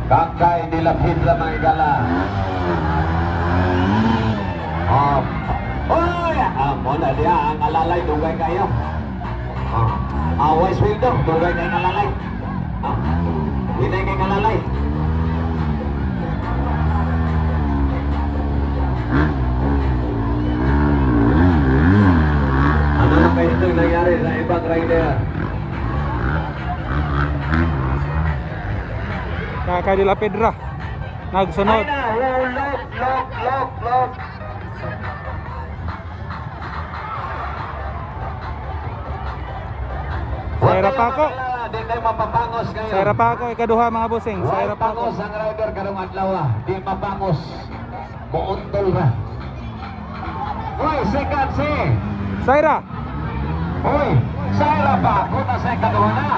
Kakay nilapit lang mga igala. Oy! Muna diya ang alalay, dugay kayo. Wise Wildo, dugay kayo alalay. Hinay kayo alalay. Ano na kayo ito nangyari sa ibang rider? Kakay de la Pedra nagsunod. Ay na, lock. Saira Paco. Di kayo mapapangos ngayon. Saira Paco ikaduha mga bossing. Saira Huwag Paco. pangos ang rider karong adlaw. Di mapangos. Muuntol na. Uy, second si. Saira. Uy, Saira Paco na sa ikaduha na.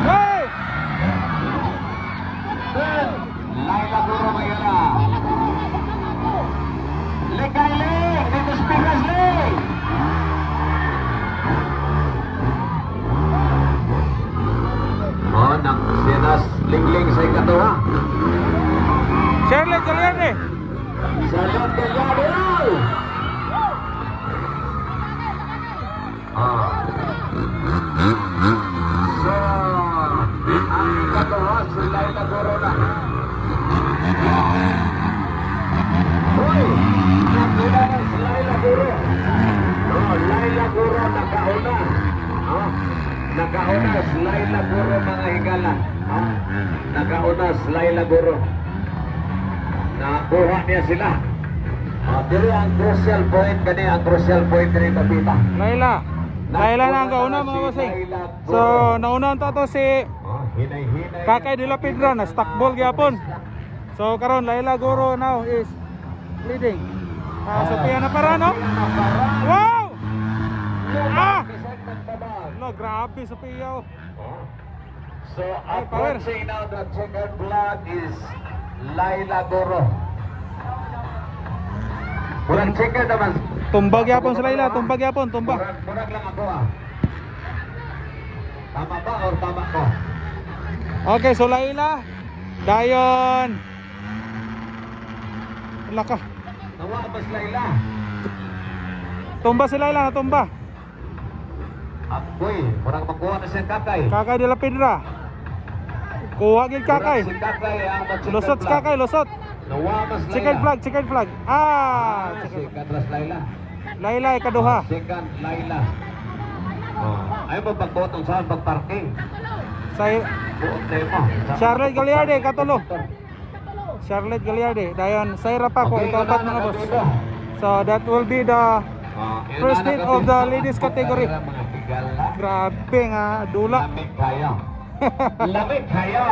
Hey! Laila Guro Mayala. Lekay Ling, dito speakers Ling. Nang sinas Lingling sa ikaduha. Charlotte Galiarde. Salot Galiarde. So, ang ikaduha si Laila Guro na. Uy! Nakita na si Laila Guro. Laila Guro nakauna. Nakauna si Laila Guro mga higala. Nakauna si Laila Guro. Nakuha niya sila. Dili ang crucial point kani ang crucial point rin kapita. Laila na ang kauna mga bossing. So nauna to si Hinay-hinay. Kakay de la Pedra na stock ball gyapon. So karon Laila Guro now is leading. Sophia na para no? Wow! No, grabe Sophia. So approaching now the checkered flag is Laila Guro. Bulan checkered naman. Tumbag yapon sa Laila, tumbag yapon, tumbag. Murag lang ako Tama ba or tama ko? Okay, so Laila, dayon. Wala ka. Nawa ba si Laila? Tumba si Laila, natumba. Apoy, murag makuha na siya kakay. Kakay de la Pedra. Kuha gid kakay. Si kakay ang mag-checkered Lusot si flag. kakay, lusot. Nawa ba si Second Laila? flag. Second ras Laila. Laila ikaduha. Second Laila. Ayaw mo pagkotong saan pagparking? Say Buong tema. Charlotte Galiarde katulo. Charlotte Galiarde, dayon Saira Paco ikapat mga boss. So that will be the first hit of the ladies category. Grabe nga dula. Lamig kayo. Lamig kayo.